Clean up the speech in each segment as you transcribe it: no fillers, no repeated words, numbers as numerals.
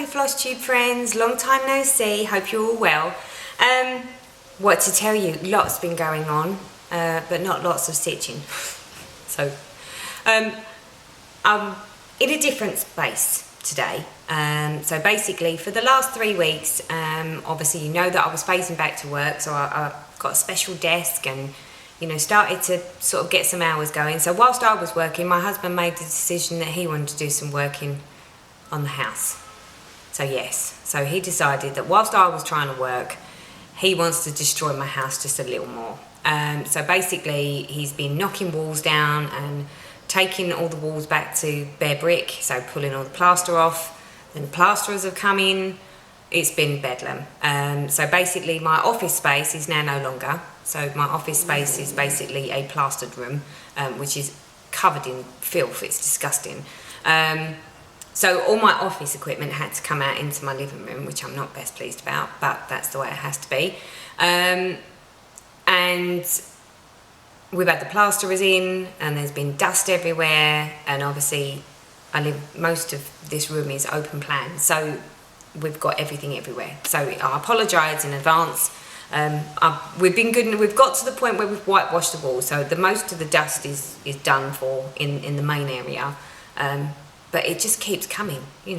lovely floss tube friends, long time no see, hope you're all well. What to tell you, lots been going on, but not lots of stitching. So, I'm in a different space today. So basically for the last 3 weeks, obviously you know that I was phasing back to work, so I got a special desk and started to sort of get some hours going. So whilst I was working, my husband made the decision that he wanted to do some working on the house. So yes, so he decided that whilst I was trying to work, he wants to destroy my house just a little more. So basically he's been knocking walls down and taking all the walls back to bare brick, so pulling all the plaster off. Then the plasterers have come in. It's been bedlam. So basically my office space is now no longer. So my office space is basically a plastered room, which is covered in filth. It's disgusting. So all my office equipment had to come out into my living room, which I'm not best pleased about, but that's the way it has to be. And we've had the plasterers in, and there's been dust everywhere, and obviously most of this room is open plan, so we've got everything everywhere. So I apologise in advance. We've been good, and we've got to the point where we've whitewashed the wall, so the most of the dust is done for in the main area, but it just keeps coming. You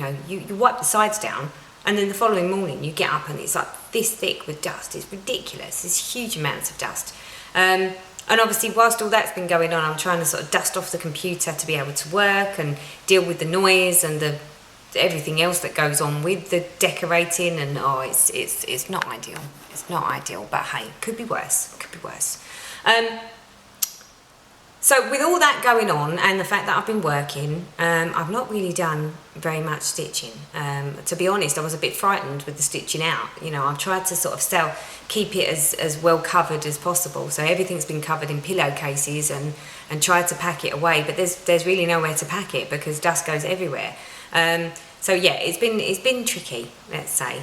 wipe the sides down, and then the following morning you get up and it's like this thick with dust. It's ridiculous. There's huge amounts of dust. And obviously whilst all that's been going on, I'm trying to sort of dust off the computer to be able to work and deal with the noise and everything else that goes on with the decorating, and it's not ideal. It's not ideal, but hey, could be worse. So with all that going on and the fact that I've been working, I've not really done very much stitching. To be honest, I was a bit frightened with the stitching out. I've tried to sort of keep it as well covered as possible. So everything's been covered in pillowcases and tried to pack it away, but there's really nowhere to pack it because dust goes everywhere. So yeah, it's been tricky, let's say.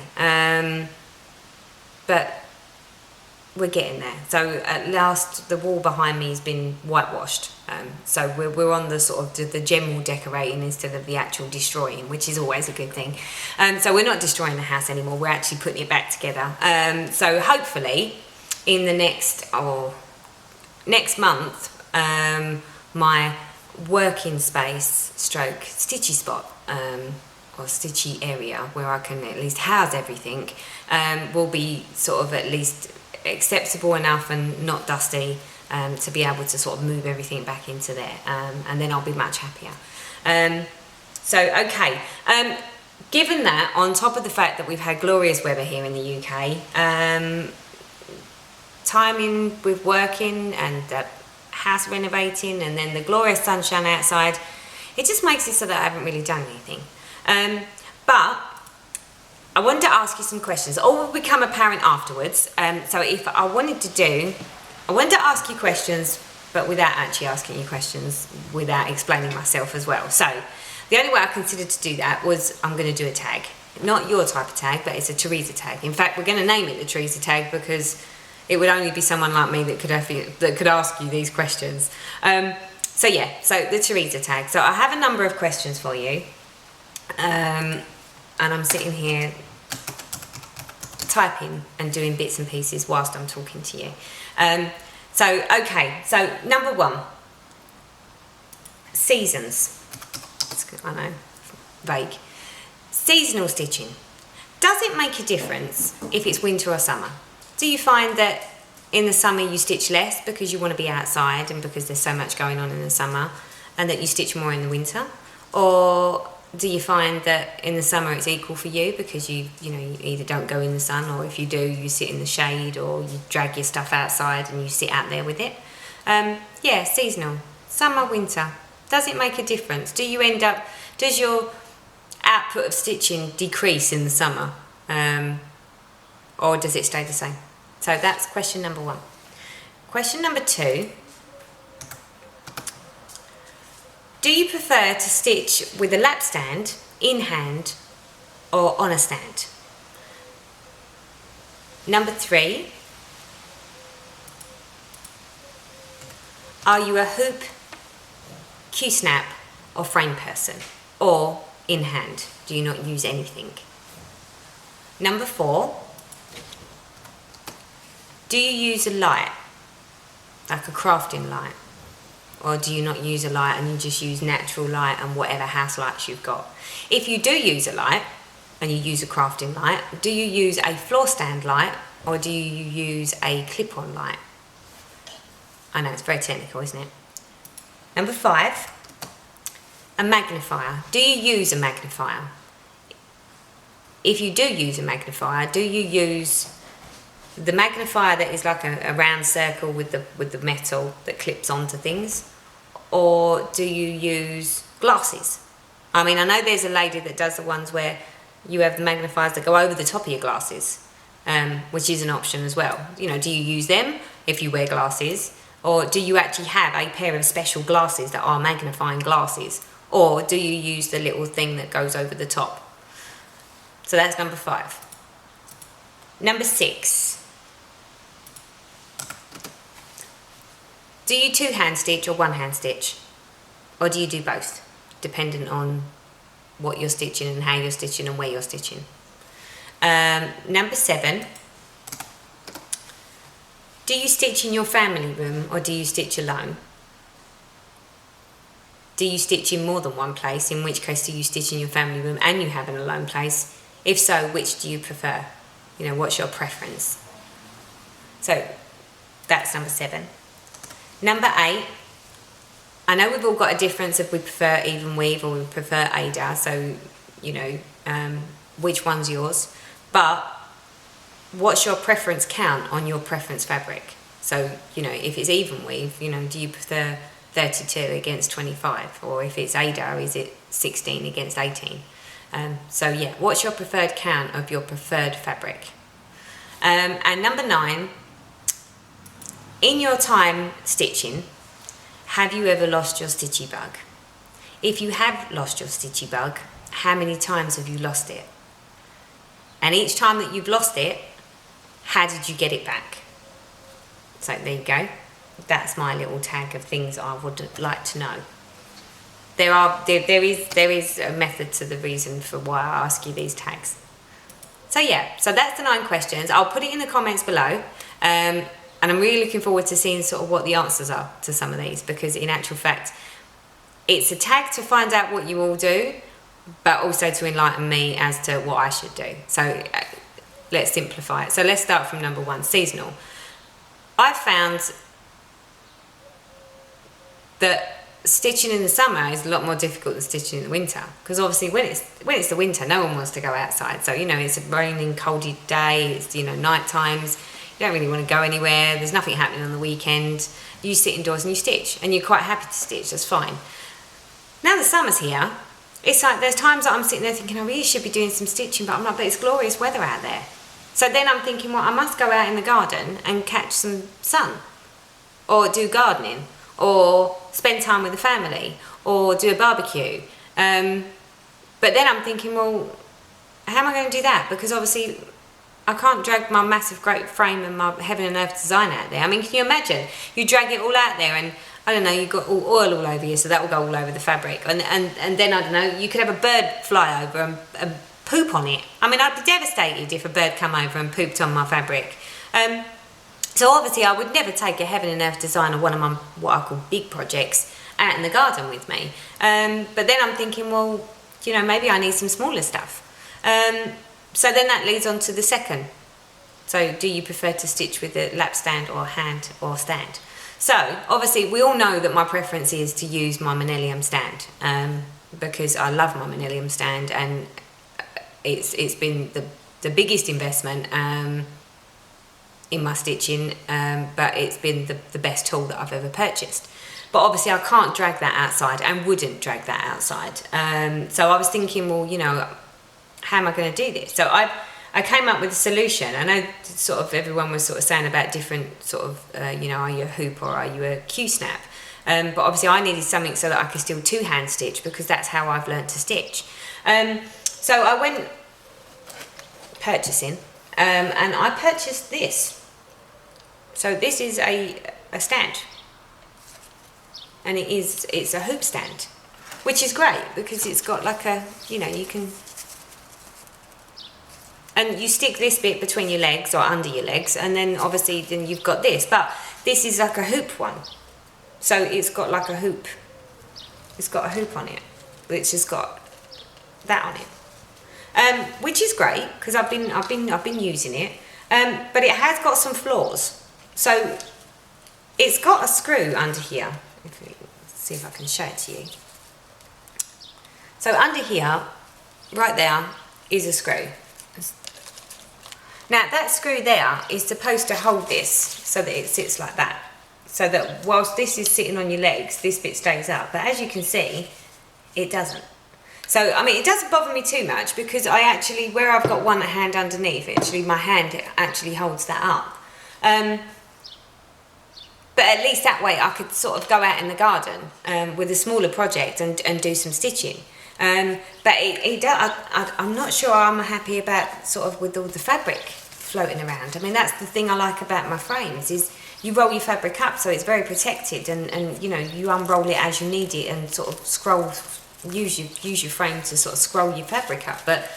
But we're getting there. So at last, the wall behind me has been whitewashed. So we're on the sort of the general decorating instead of the actual destroying, which is always a good thing. So we're not destroying the house anymore. We're actually putting it back together. So hopefully, in the next month, my working space stroke stitchy spot or stitchy area where I can at least house everything will be sort of at least acceptable enough and not dusty to be able to sort of move everything back into there, and then I'll be much happier. Okay, given that, on top of the fact that we've had glorious weather here in the UK, timing with working and the house renovating and then the glorious sunshine outside, it just makes it so that I haven't really done anything. But I wanted to ask you some questions. All will become apparent afterwards. So if I wanted to ask you questions, but without actually asking you questions, without explaining myself as well. So the only way I considered to do that was I'm going to do a tag. Not your type of tag, but it's a Teresa tag. In fact, we're going to name it the Teresa tag because it would only be someone like me that could ask you these questions. So the Teresa tag. So I have a number of questions for you. And I'm sitting here typing and doing bits and pieces whilst I'm talking to you. So number one, seasons. That's good, I know, vague. Seasonal stitching. Does it make a difference if it's winter or summer? Do you find that in the summer you stitch less because you want to be outside and because there's so much going on in the summer, and that you stitch more in the winter? Or do you find that in the summer it's equal for you because you either don't go in the sun, or if you do, you sit in the shade, or you drag your stuff outside and you sit out there with it? Seasonal. Summer, winter. Does it make a difference? Does your output of stitching decrease in the summer? Or does it stay the same? So that's question number one. Question number two. Do you prefer to stitch with a lap stand, in hand, or on a stand? Number three. Are you a hoop, QSnap, or frame person? Or in hand? Do you not use anything? Number 4, do you use a light, like a crafting light? Or do you not use a light and you just use natural light and whatever house lights you've got? If you do use a light and you use a crafting light, do you use a floor stand light or do you use a clip-on light? I know, it's very technical, isn't it? Number 5, a magnifier. Do you use a magnifier? If you do use a magnifier, do you use the magnifier that is like a round circle with the metal that clips onto things? Or do you use glasses? I mean, I know there's a lady that does the ones where you have the magnifiers that go over the top of your glasses, which is an option as well. You know, do you use them if you wear glasses? Or do you actually have a pair of special glasses that are magnifying glasses? Or do you use the little thing that goes over the top? So that's number 5. Number 6. Do you 2-hand stitch or 1-hand stitch? Or do you do both, dependent on what you're stitching and how you're stitching and where you're stitching? Number 7. Do you stitch in your family room or do you stitch alone? Do you stitch in more than one place? In which case, do you stitch in your family room and you have an alone place? If so, which do you prefer? You know, what's your preference? So that's number 7. Number 8, I know we've all got a difference if we prefer even weave or we prefer Ada, so, you know, which one's yours? But what's your preference count on your preference fabric? So, you know, if it's even weave, you know, do you prefer 32 against 25? Or if it's Ada, is it 16 against 18? So yeah, what's your preferred count of your preferred fabric? And number 9, in your time stitching, have you ever lost your stitchy bug? If you have lost your stitchy bug, how many times have you lost it? And each time that you've lost it, how did you get it back? So there you go. That's my little tag of things I would like to know. There is a method to the reason for why I ask you these tags. So yeah, so that's the 9 questions. I'll put it in the comments below. And I'm really looking forward to seeing sort of what the answers are to some of these, because in actual fact, it's a tag to find out what you all do, but also to enlighten me as to what I should do. So let's simplify it. So let's start from number 1, seasonal. I've found that stitching in the summer is a lot more difficult than stitching in the winter, because obviously when it's the winter, no one wants to go outside. So, you know, it's a raining, coldy day, it's, you know, night times. You don't really want to go anywhere, there's nothing happening on the weekend, you sit indoors and you stitch, and you're quite happy to stitch, that's fine. Now the summer's here, it's like there's times that I'm sitting there thinking I really should be doing some stitching, but I'm not, but it's glorious weather out there. So then I'm thinking, well, I must go out in the garden and catch some sun, or do gardening, or spend time with the family, or do a barbecue. But then I'm thinking, well, how am I going to do that? Because obviously I can't drag my massive great frame and my heaven and earth design out there. I mean, can you imagine? You drag it all out there and, I don't know, you've got all oil all over you, so that will go all over the fabric. And then, I don't know, you could have a bird fly over and poop on it. I mean, I'd be devastated if a bird come over and pooped on my fabric. So obviously I would never take a heaven and earth design or one of my, what I call big projects, out in the garden with me. But then I'm thinking, well, you know, maybe I need some smaller stuff. So then that leads on to the second. So do you prefer to stitch with a lap stand or hand or stand? So obviously we all know that my preference is to use my Manelium stand, because I love my Manelium stand, and it's been the biggest investment in my stitching, but it's been the best tool that I've ever purchased. But obviously I can't drag that outside and wouldn't drag that outside. So I was thinking, well, you know, how am I going to do this? So I came up with a solution. I know sort of everyone was sort of saying about different sort of, you know, are you a hoop or are you a QSnap? But obviously I needed something so that I could still 2-hand stitch, because that's how I've learned to stitch. So I went purchasing, and I purchased this. So this is a stand, and it's a hoop stand, which is great because it's got like a, you know, you can and you stick this bit between your legs or under your legs, and then obviously then you've got this, but this is like a hoop one, so it's got like a hoop, it's got a hoop on it, which has got that on it, which is great because I've been using it, but it has got some flaws. So it's got a screw under here. See if I can show it to you. So under here, right there, is a screw. Now that screw there is supposed to hold this so that it sits like that, so that whilst this is sitting on your legs, this bit stays up, but as you can see, it doesn't. So I mean, it doesn't bother me too much because I actually, where I've got one hand underneath, actually my hand actually holds that up. But at least that way I could sort of go out in the garden with a smaller project and do some stitching. But I'm not sure I'm happy about sort of with all the fabric floating around. I mean, that's the thing I like about my frames, is you roll your fabric up so it's very protected, and you know, you unroll it as you need it and sort of use your frame to sort of scroll your fabric up. But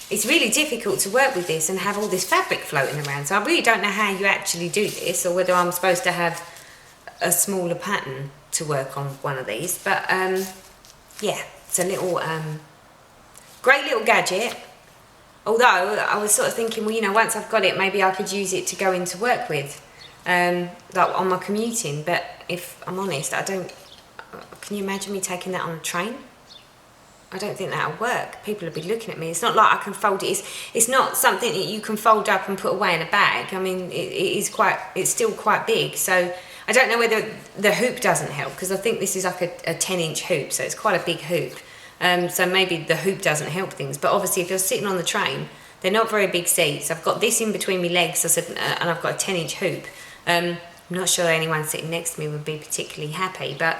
it's really difficult to work with this and have all this fabric floating around. So I really don't know how you actually do this, or whether I'm supposed to have a smaller pattern to work on one of these. But yeah, it's a little great little gadget, although I was sort of thinking, well, you know, once I've got it, maybe I could use it to go into work with, like on my commuting. But if I'm honest, I don't, can you imagine me taking that on a train? I don't think that'll work. People will be looking at me. It's not like I can fold it. It's not something that you can fold up and put away in a bag. I mean, it's still quite big. So I don't know whether the hoop doesn't help, because I think this is like a 10-inch hoop, so it's quite a big hoop. So maybe the hoop doesn't help things. But obviously, if you're sitting on the train, they're not very big seats. I've got this in between my legs, and I've got a 10-inch hoop. I'm not sure anyone sitting next to me would be particularly happy, but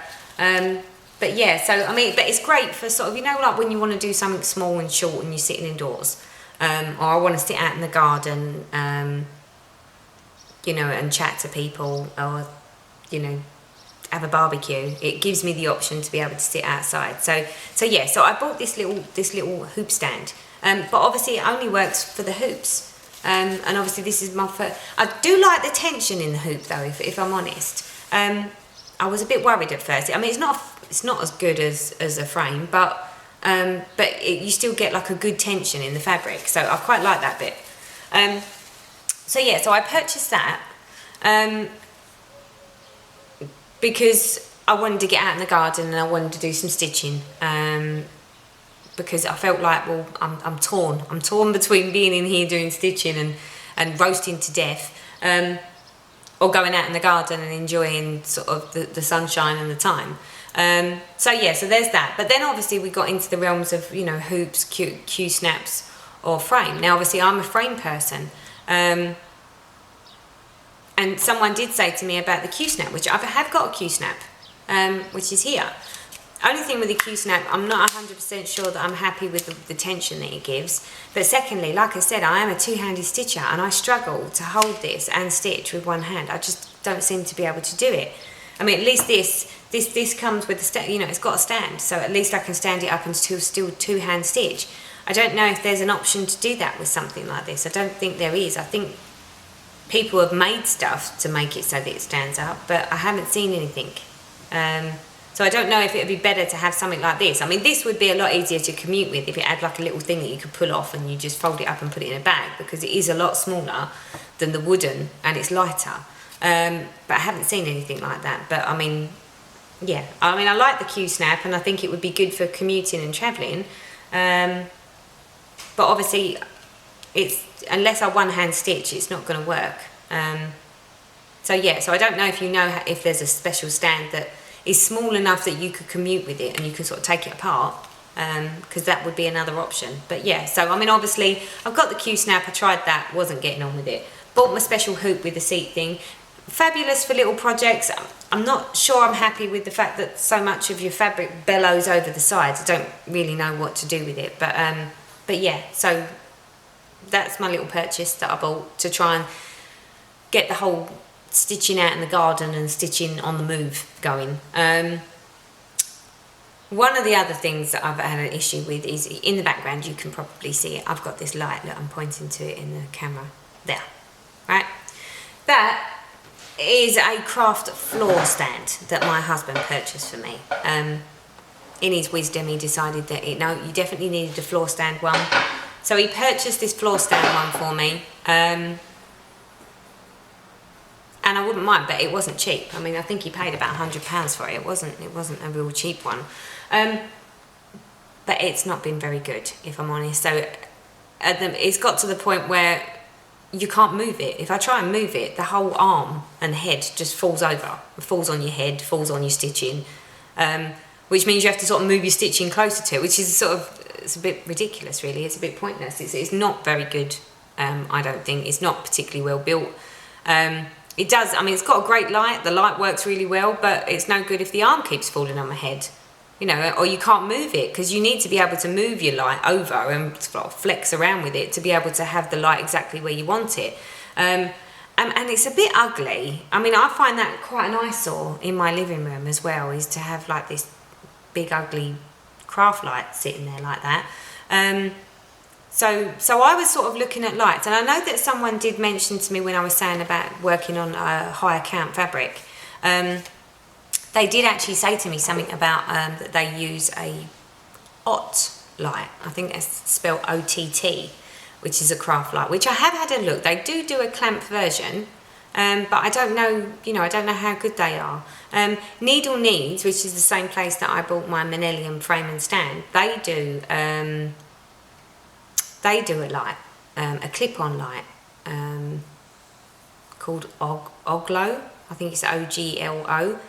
yeah. So I mean, but it's great for sort of, you know, like when you want to do something small and short and you're sitting indoors, or I want to sit out in the garden, you know, and chat to people, or you know, have a barbecue. It gives me the option to be able to sit outside. So yeah, so I bought this little hoop stand, but obviously it only works for the hoops, and obviously this is my first. I do like the tension in the hoop though, if I'm honest. I was a bit worried at first. I mean, it's not as good as a frame, but you still get like a good tension in the fabric, so I quite like that bit. So yeah, so I purchased that because I wanted to get out in the garden and I wanted to do some stitching, because I felt like, well, I'm torn between being in here doing stitching and roasting to death, or going out in the garden and enjoying sort of the sunshine and the time. So yeah, so there's that. But then obviously we got into the realms of, you know, hoops, QSnaps or frame. Now obviously I'm a frame person, and someone did say to me about the QSnap, which I have got a QSnap, which is here. Only thing with the QSnap, I'm not 100% sure that I'm happy with the tension that it gives. But secondly, like I said, I am a two-handed stitcher and I struggle to hold this and stitch with one hand. I just don't seem to be able to do it. I mean, at least this comes with the stand, you know, it's got a stand, so at least I can stand it up and still two-hand stitch. I don't know if there's an option to do that with something like this. I don't think there is. I think people have made stuff to make it so that it stands up, but I haven't seen anything. So I don't know if it would be better to have something like this. I mean, this would be a lot easier to commute with if it had like a little thing that you could pull off and you just fold it up and put it in a bag, because it is a lot smaller than the wooden and it's lighter. But I haven't seen anything like that. But I mean, yeah, I mean, I like the QSnap and I think it would be good for commuting and travelling. But obviously, unless I one-hand stitch, it's not going to work. So yeah, so I don't know if you know if there's a special stand that is small enough that you could commute with it and you can sort of take it apart, because that would be another option. But yeah, so I mean, obviously I've got the QSnap, I tried that, wasn't getting on with it. Bought my special hoop with the seat thing. Fabulous for little projects. I'm not sure I'm happy with the fact that so much of your fabric bellows over the sides. I don't really know what to do with it, but yeah, so that's my little purchase that I bought to try and get the whole stitching out in the garden and stitching on the move going. One of the other things that I've had an issue with is in the background, you can probably see it. I've got this light that I'm pointing to it in the camera there, right? That is a craft floor stand that my husband purchased for me. In his wisdom, he decided that no, you definitely needed a floor stand one. So he purchased this floor stand one for me. And I wouldn't mind, but it wasn't cheap. I mean, I think he paid about £100 for it. It wasn't a real cheap one. But it's not been very good, if I'm honest. So it's got to the point where you can't move it. If I try and move it, the whole arm and head just falls over. It falls on your head, falls on your stitching, which means you have to sort of move your stitching closer to it, which is sort of, it's a bit ridiculous, really. It's a bit pointless. It's not very good, I don't think. It's not particularly well built. It does, I mean, it's got a great light. The light works really well, but it's no good if the arm keeps falling on my head, you know, or you can't move it, because you need to be able to move your light over and sort of flex around with it to be able to have the light exactly where you want it. And it's a bit ugly. I mean, I find that quite an eyesore in my living room as well, is to have like this big ugly craft light sitting there like that. So I was sort of looking at lights, and I know that someone did mention to me when I was saying about working on a higher count fabric, they did actually say to me something about that they use a OTT light. I think it's spelled OTT, which is a craft light, which I have had a look. They do a clamp version, but I don't know, you know, I don't know how good they are. Needle Needs, which is the same place that I bought my Manelium frame and stand, they do a light, a clip-on light, called Oglo. I think it's OGLO.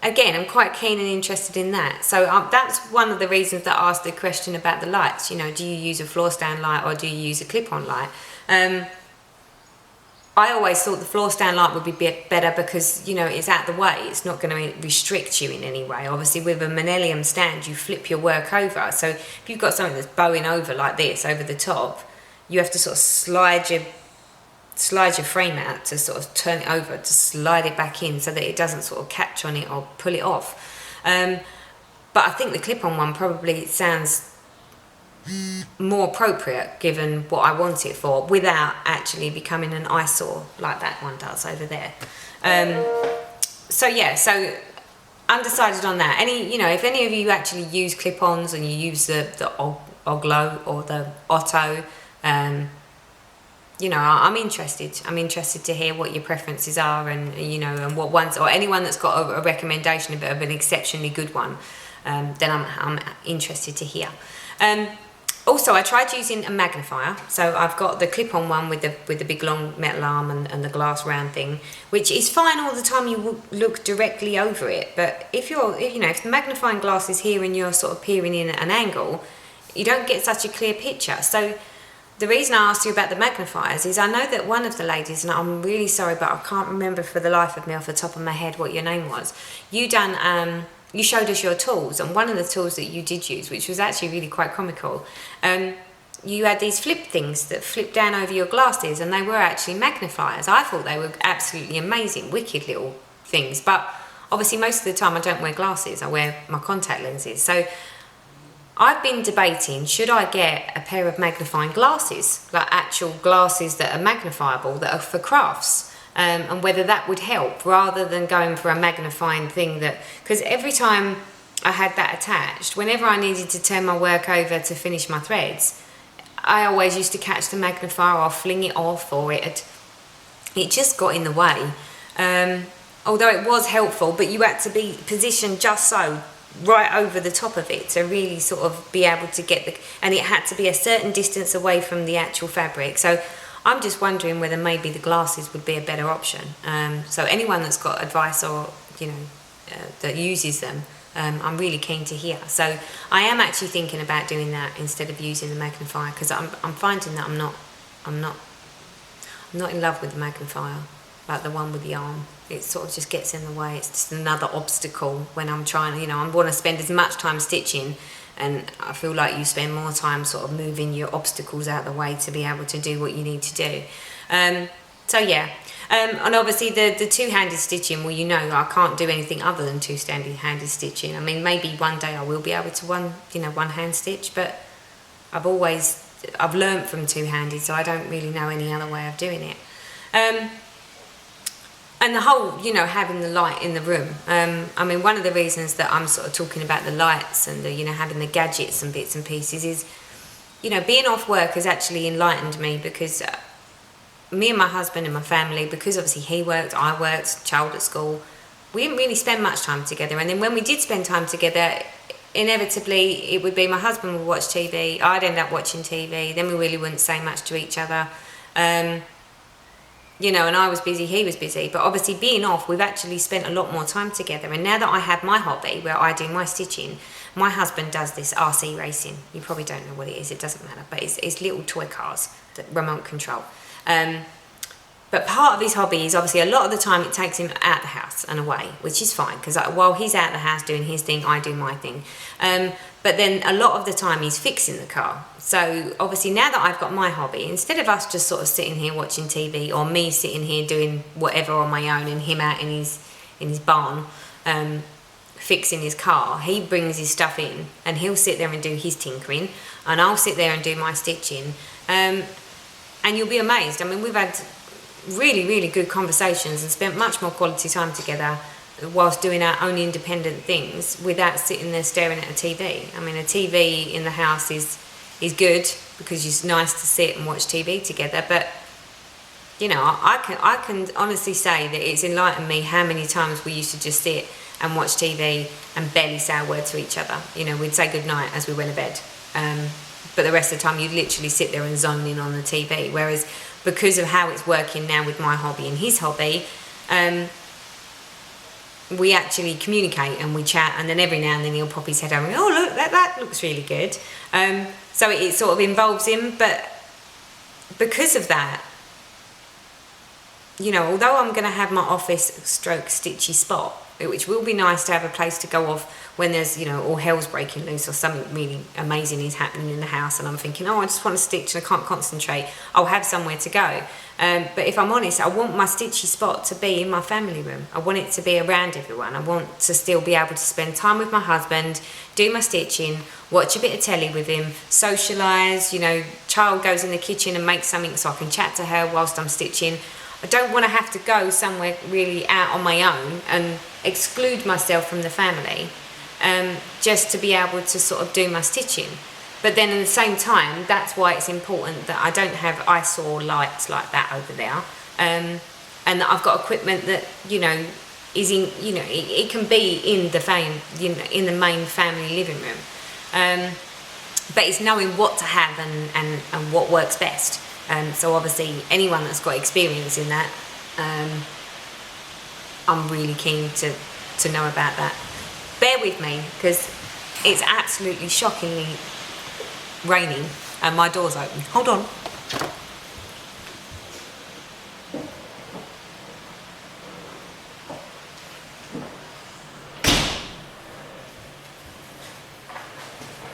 Again, I'm quite keen and interested in that. So that's one of the reasons that I asked the question about the lights. You know, do you use a floor stand light or do you use a clip-on light? I always thought the floor stand light would be better because, you know, it's out the way. It's not going to restrict you in any way. Obviously, with a Manelium stand, you flip your work over. So if you've got something that's bowing over like this, over the top, you have to sort of slide your frame out to sort of turn it over, to slide it back in so that it doesn't sort of catch on it or pull it off. But I think the clip-on one probably sounds more appropriate given what I want it for, without actually becoming an eyesore like that one does over there. So yeah, so undecided on that. You know, if any of you actually use clip-ons and you use the Oglo or the Otto, you know, I'm interested. I'm interested to hear what your preferences are, and you know, and what ones, or anyone that's got a recommendation of an exceptionally good one, then I'm interested to hear. Also, I tried using a magnifier. So I've got the clip-on one with the big long metal arm and the glass round thing, which is fine all the time you look directly over it. But if if the magnifying glass is here and you're sort of peering in at an angle, you don't get such a clear picture. So the reason I asked you about the magnifiers is I know that one of the ladies, and I'm really sorry, but I can't remember for the life of me off the top of my head what your name was. You showed us your tools, and one of the tools that you did use, which was actually really quite comical, you had these flip things that flip down over your glasses, and they were actually magnifiers. I thought they were absolutely amazing, wicked little things, but obviously most of the time I don't wear glasses, I wear my contact lenses. So I've been debating, should I get a pair of magnifying glasses, like actual glasses that are magnifiable, that are for crafts? And whether that would help, rather than going for a magnifying thing that, because every time I had that attached, whenever I needed to turn my work over to finish my threads, I always used to catch the magnifier or fling it off, or it just got in the way. Although it was helpful, but you had to be positioned just so, right over the top of it to really sort of be able to get and it had to be a certain distance away from the actual fabric. So I'm just wondering whether maybe the glasses would be a better option. So anyone that's got advice or, you know, that uses them, I'm really keen to hear. So I am actually thinking about doing that instead of using the magnifier, because I'm finding that I'm not in love with the magnifier, like the one with the arm. It sort of just gets in the way. It's just another obstacle when I'm trying, you know, I want to spend as much time stitching, and I feel like you spend more time sort of moving your obstacles out of the way to be able to do what you need to do. So yeah, And obviously the two-handed stitching, well, you know, I can't do anything other than two-handed stitching. I mean, maybe one day I will be able to one-hand stitch, but I've learnt from two-handed, so I don't really know any other way of doing it. And the whole, you know, having the light in the room. I mean, one of the reasons that I'm sort of talking about the lights and the, you know, having the gadgets and bits and pieces is, you know, being off work has actually enlightened me, because me and my husband and my family, because obviously he worked, I worked, child at school, we didn't really spend much time together. And then when we did spend time together, inevitably it would be my husband would watch TV, I'd end up watching TV, then we really wouldn't say much to each other. You know, and I was busy, he was busy, but obviously being off, we've actually spent a lot more time together. And now that I have my hobby, where I do my stitching, my husband does this RC racing. You probably don't know what it is, it doesn't matter, but it's little toy cars, that remote control. But part of his hobby is obviously a lot of the time it takes him out the house and away, which is fine, because while he's out the house doing his thing, I do my thing. But then a lot of the time he's fixing the car. So obviously now that I've got my hobby, instead of us just sort of sitting here watching TV, or me sitting here doing whatever on my own and him out in his barn fixing his car, he brings his stuff in and he'll sit there and do his tinkering, and I'll sit there and do my stitching. And you'll be amazed. I mean, we've had really, really good conversations and spent much more quality time together whilst doing our own independent things without sitting there staring at a TV. I mean, a TV in the house is good because it's nice to sit and watch TV together, but you know, I can honestly say that it's enlightened me how many times we used to just sit and watch TV and barely say a word to each other. You know, we'd say goodnight as we went to bed, but the rest of the time you'd literally sit there and zone in on the TV. Whereas because of how it's working now with my hobby and his hobby, we actually communicate and we chat, and then every now and then he'll pop his head over and go, oh look, that looks really good. So it sort of involves him, but because of that, you know, although I'm going to have my office stroke stitchy spot, which will be nice to have a place to go off when there's, you know, all hell's breaking loose or something really amazing is happening in the house and I'm thinking, oh, I just want to stitch and I can't concentrate, I'll have somewhere to go. But if I'm honest, I want my stitchy spot to be in my family room. I want it to be around everyone. I want to still be able to spend time with my husband, do my stitching, watch a bit of telly with him, socialise, you know, child goes in the kitchen and makes something so I can chat to her whilst I'm stitching. I don't want to have to go somewhere really out on my own and exclude myself from the family, just to be able to sort of do my stitching. But then at the same time, that's why it's important that I don't have eyesore lights like that over there, and that I've got equipment that, you know, is in, you know, it can be in the in the main family living room. But it's knowing what to have and what works best. So obviously anyone that's got experience in that, I'm really keen to know about that. Bear with me, because it's absolutely shockingly raining and my door's open. Hold on.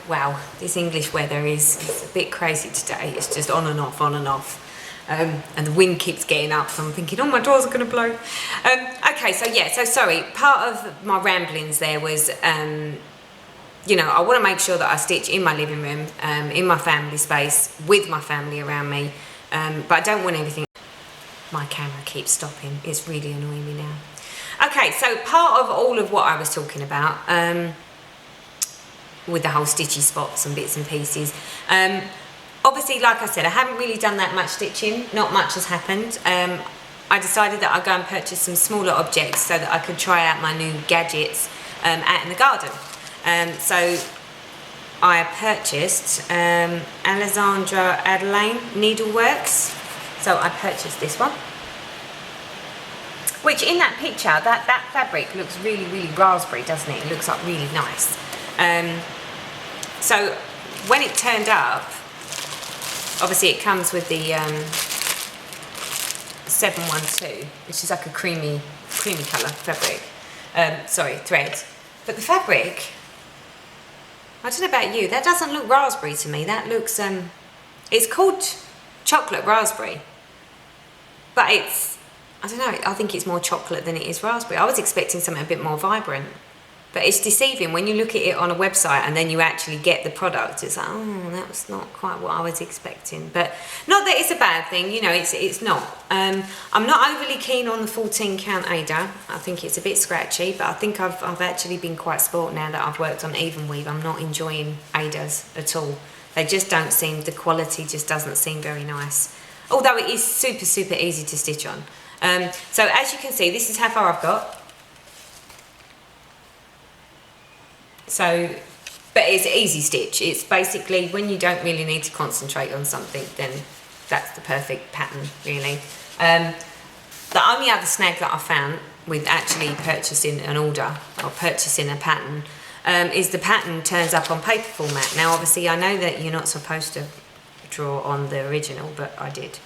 Wow, this English weather is a bit crazy today. It's just on and off, on and off. And the wind keeps getting up, so I'm thinking, oh, my doors are going to blow. Okay, so yeah, so sorry. Part of my ramblings there was, you know, I want to make sure that I stitch in my living room, in my family space, with my family around me. But I don't want everything. My camera keeps stopping. It's really annoying me now. Okay, so part of all of what I was talking about, with the whole stitchy spots and bits and pieces. Obviously, like I said, I haven't really done that much stitching. Not much has happened. I decided that I'd go and purchase some smaller objects so that I could try out my new gadgets out in the garden. So I purchased Alexandra Adeline Needleworks. So I purchased this one, which in that picture, that fabric looks really, really raspberry, doesn't it? It looks like really nice. So when it turned up, obviously it comes with the 712, which is like a creamy colour fabric. Sorry, thread. But the fabric, I don't know about you, that doesn't look raspberry to me. That looks, it's called chocolate raspberry, but it's I don't know, I think it's more chocolate than it is raspberry. I was expecting something a bit more vibrant. But it's deceiving when you look at it on a website and then you actually get the product. It's like, oh, that was not quite what I was expecting. But not that it's a bad thing, you know, it's not. I'm not overly keen on the 14 count Ada. I think it's a bit scratchy, but I think I've actually been quite spoilt now that I've worked on even weave. I'm not enjoying Adas at all. They just don't seem, the quality just doesn't seem very nice. Although it is super, super easy to stitch on. So as you can see, this is how far I've got. So, but it's easy stitch. It's basically when you don't really need to concentrate on something, then that's the perfect pattern, really. The only other snag that I found with actually purchasing an order or purchasing a pattern is the pattern turns up on paper format. Now, obviously, I know that you're not supposed to draw on the original, but I did.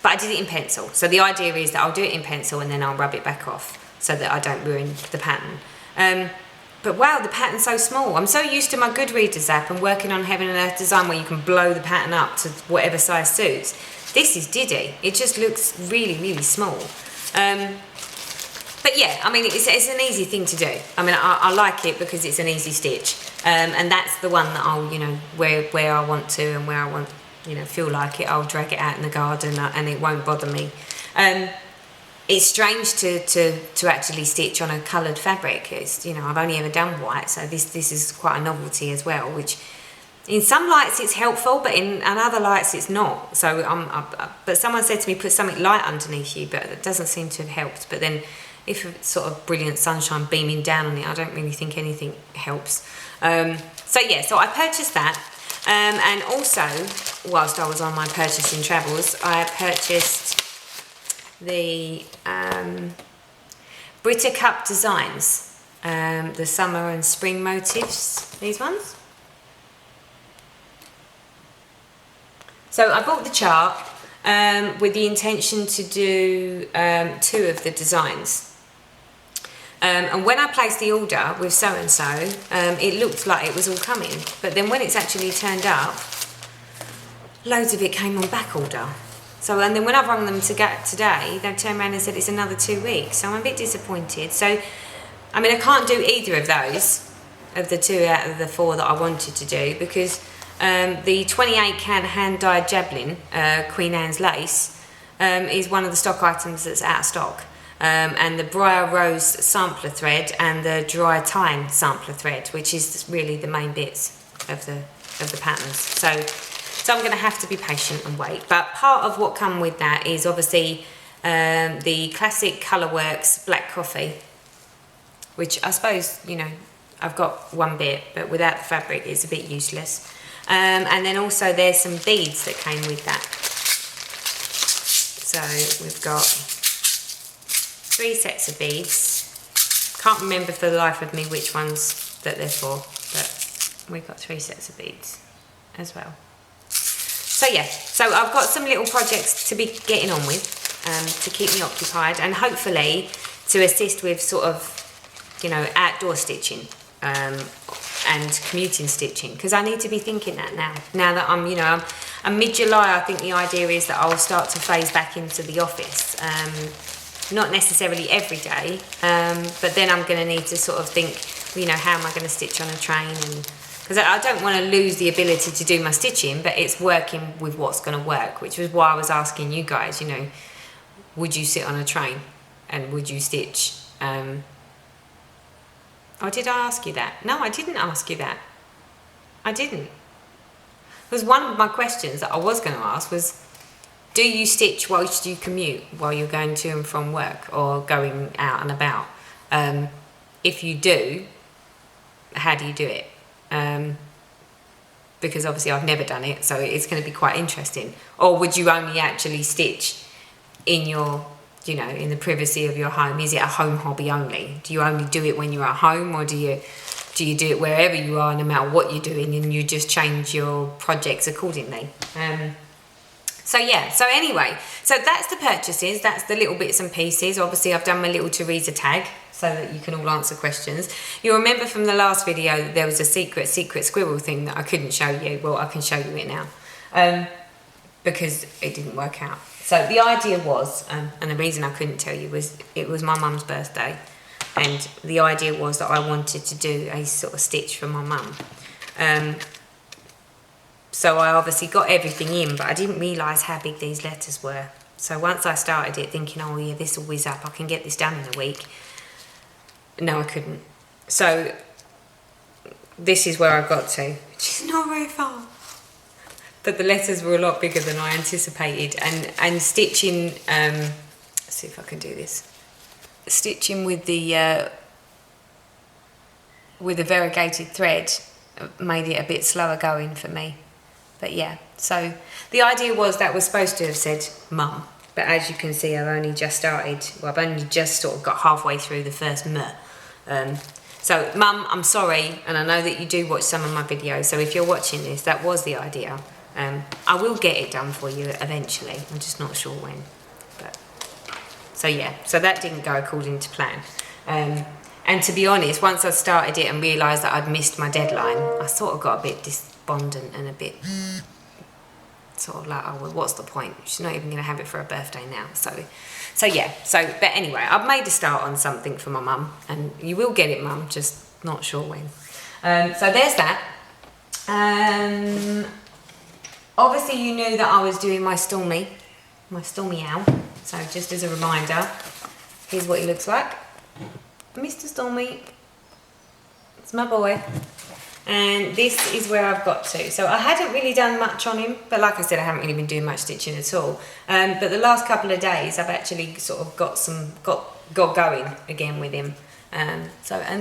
But I did it in pencil. So the idea is that I'll do it in pencil and then I'll rub it back off so that I don't ruin the pattern. But wow, the pattern's so small. I'm so used to my Goodreaders app and working on Heaven and Earth design where you can blow the pattern up to whatever size suits. This is Diddy. It just looks really, really small. But yeah, I mean, it's an easy thing to do. I mean, I like it because it's an easy stitch. And that's the one that I'll, you know, where I want to and where I want, you know, feel like it, I'll drag it out in the garden and it won't bother me. It's strange to actually stitch on a coloured fabric. It's, you know, I've only ever done white, so this is quite a novelty as well, which in some lights it's helpful, but in other lights it's not. So but someone said to me, put something light underneath you, but it doesn't seem to have helped. But then if it's sort of brilliant sunshine beaming down on it, I don't really think anything helps. So yeah, so I purchased that. And also, whilst I was on my purchasing travels, I purchased the Britta Cup Designs, the summer and spring motifs, these ones. So I bought the chart with the intention to do 2 of the designs. And when I placed the order with so-and-so, it looked like it was all coming. But then when it's actually turned up, loads of it came on back order. So, and then when I rang them today, they turned around and said it's another 2 weeks. So I'm a bit disappointed. So, I mean, I can't do either of those, of the 2 out of the 4 that I wanted to do, because the 28 count hand-dyed javelin, Queen Anne's lace, is one of the stock items that's out of stock. And the Briar Rose sampler thread and the Dry Tyne sampler thread, which is really the main bits of the patterns. So I'm going to have to be patient and wait. But part of what come with that is obviously the classic Colourworks black coffee, which I suppose, you know, I've got one bit, but without the fabric it's a bit useless. And then also there's some beads that came with that. So we've got 3 sets of beads. Can't remember for the life of me which ones that they're for, but we've got 3 sets of beads as well. So yeah, so I've got some little projects to be getting on with to keep me occupied and hopefully to assist with sort of, you know, outdoor stitching and commuting stitching, because I need to be thinking that now that I'm, you know, I'm mid-July. I think the idea is that I'll start to phase back into the office. Not necessarily every day, but then I'm going to need to sort of think, you know, how am I going to stitch on a train? And because I don't want to lose the ability to do my stitching, but it's working with what's going to work, which was why I was asking you guys, you know, would you sit on a train and would you stitch? Oh, did I ask you that? No, I didn't ask you that. I didn't. Because one of my questions that I was going to ask was, do you stitch whilst you commute, while you're going to and from work or going out and about? If you do, how do you do it? Because obviously I've never done it, so it's going to be quite interesting. Or would you only actually stitch in your, you know, in the privacy of your home? Is it a home hobby only? Do you only do it when you're at home, or do you do it wherever you are, no matter what you're doing, and you just change your projects accordingly? So yeah, so anyway, so that's the purchases, that's the little bits and pieces. Obviously I've done my little Teresa tag so that you can all answer questions. You'll remember from the last video that there was a secret squirrel thing that I couldn't show you. Well, I can show you it now because it didn't work out. So the idea was, and the reason I couldn't tell you was it was my mum's birthday, and the idea was that I wanted to do a sort of stitch for my mum. So I obviously got everything in, but I didn't realise how big these letters were. So once I started it thinking, oh yeah, this will whiz up, I can get this done in a week. No, I couldn't. So this is where I got to, which is not very far. But the letters were a lot bigger than I anticipated, and stitching, let's see if I can do this. Stitching with the variegated thread made it a bit slower going for me. But yeah, so the idea was that was supposed to have said mum, but as you can see, I've only just started, well, I've only just sort of got halfway through the first M. So mum, I'm sorry, and I know that you do watch some of my videos, so if you're watching this, that was the idea. I will get it done for you eventually, I'm just not sure when. But so yeah, so that didn't go according to plan. And to be honest, once I started it and realised that I'd missed my deadline, I sort of got a bit despondent and a bit sort of like, oh well, what's the point? She's not even going to have it for her birthday now. So yeah, but anyway, I've made a start on something for my mum, and you will get it, mum, just not sure when. So there's that. Obviously you knew that I was doing my Stormy owl. So just as a reminder, here's what he looks like. Mr. Stormy, it's my boy. And this is where I've got to. So I hadn't really done much on him, but like I said, I haven't really been doing much stitching at all. But the last couple of days, I've actually sort of got going again with him. And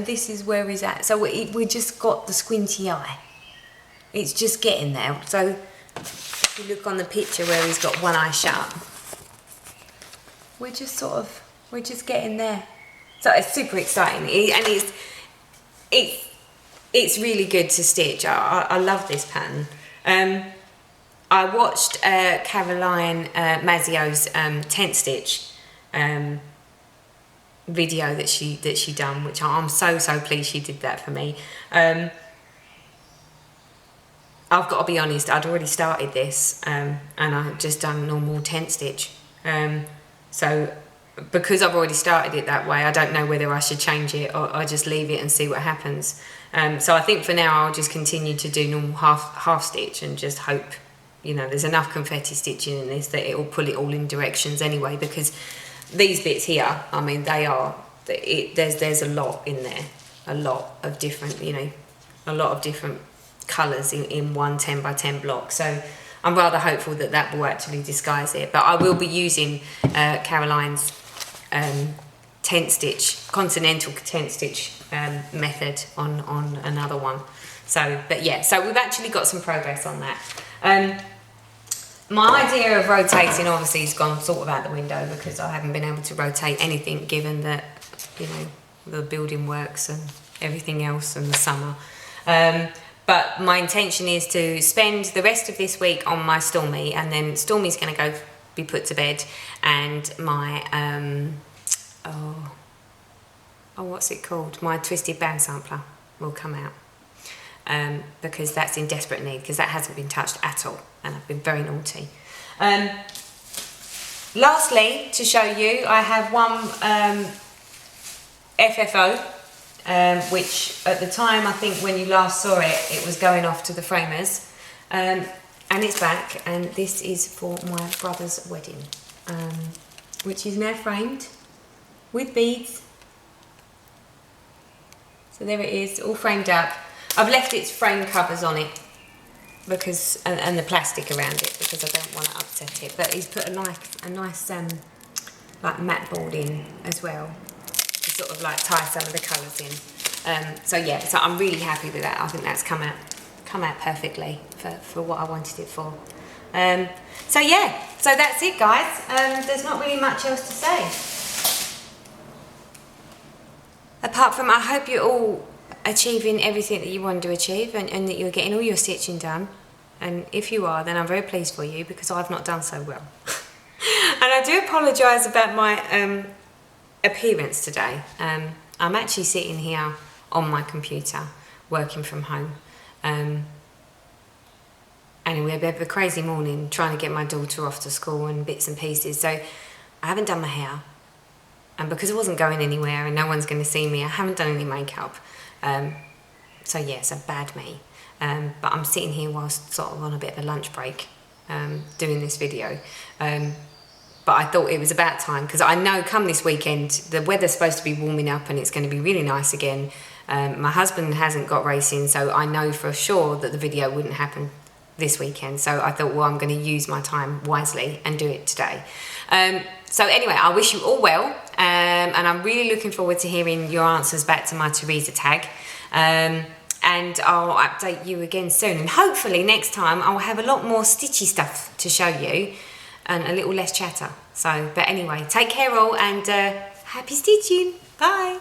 this is where he's at. So we just got the squinty eye. It's just getting there. So if you look on the picture where he's got one eye shut, we're just getting there. So it's super exciting, and it's really good to stitch. I love this pattern. I watched Caroline Mazzio's tent stitch video that she done, which I'm so pleased she did that for me. I've got to be honest, I'd already started this, and I've just done normal tent stitch. So because I've already started it that way, I don't know whether I should change it or I just leave it and see what happens. So I think for now I'll just continue to do normal half stitch and just hope, there's enough confetti stitching in this that it will pull it all in directions anyway, because these bits here, I mean, there's a lot in there, a lot of different, a lot of different colours in one 10 by 10 block. So I'm rather hopeful that will actually disguise it, but I will be using Caroline's continental tent stitch method on another one. So, but yeah, so we've actually got some progress on that. My idea of rotating obviously has gone sort of out the window because I haven't been able to rotate anything given that, the building works and everything else and the summer. But my intention is to spend the rest of this week on my Stormy, and then Stormy's going to be put to bed, and my what's it called? My twisted band sampler will come out, because that's in desperate need, because that hasn't been touched at all, and I've been very naughty. Lastly, to show you, I have one FFO. Which at the time, I think when you last saw it, it was going off to the framers, and it's back, and this is for my brother's wedding, which is now framed with beads. So there it is, all framed up. I've left its frame covers on it because and the plastic around it because I don't want to upset it, but he's put a nice like mat board in as well, sort of like tie some of the colours in. So yeah, so I'm really happy with that. I think that's come out perfectly for what I wanted it for. So yeah, so that's it, guys. There's not really much else to say. Apart from, I hope you're all achieving everything that you wanted to achieve, and that you're getting all your stitching done. And if you are, then I'm very pleased for you, because I've not done so well. And I do apologise about my appearance today. I'm actually sitting here on my computer working from home, anyway, we had a bit of a crazy morning trying to get my daughter off to school and bits and pieces. So I haven't done my hair. And because I wasn't going anywhere and no one's going to see me, I haven't done any makeup. So yeah, it's a bad me. But I'm sitting here whilst sort of on a bit of a lunch break doing this video. But I thought it was about time, because I know come this weekend, the weather's supposed to be warming up and it's going to be really nice again. My husband hasn't got racing, so I know for sure that the video wouldn't happen this weekend. So I thought, well, I'm going to use my time wisely and do it today. So anyway, I wish you all well, and I'm really looking forward to hearing your answers back to my Teresa tag. And I'll update you again soon, and hopefully next time I'll have a lot more stitchy stuff to show you and a little less chatter. So, but anyway, take care all, and happy stitching. Bye.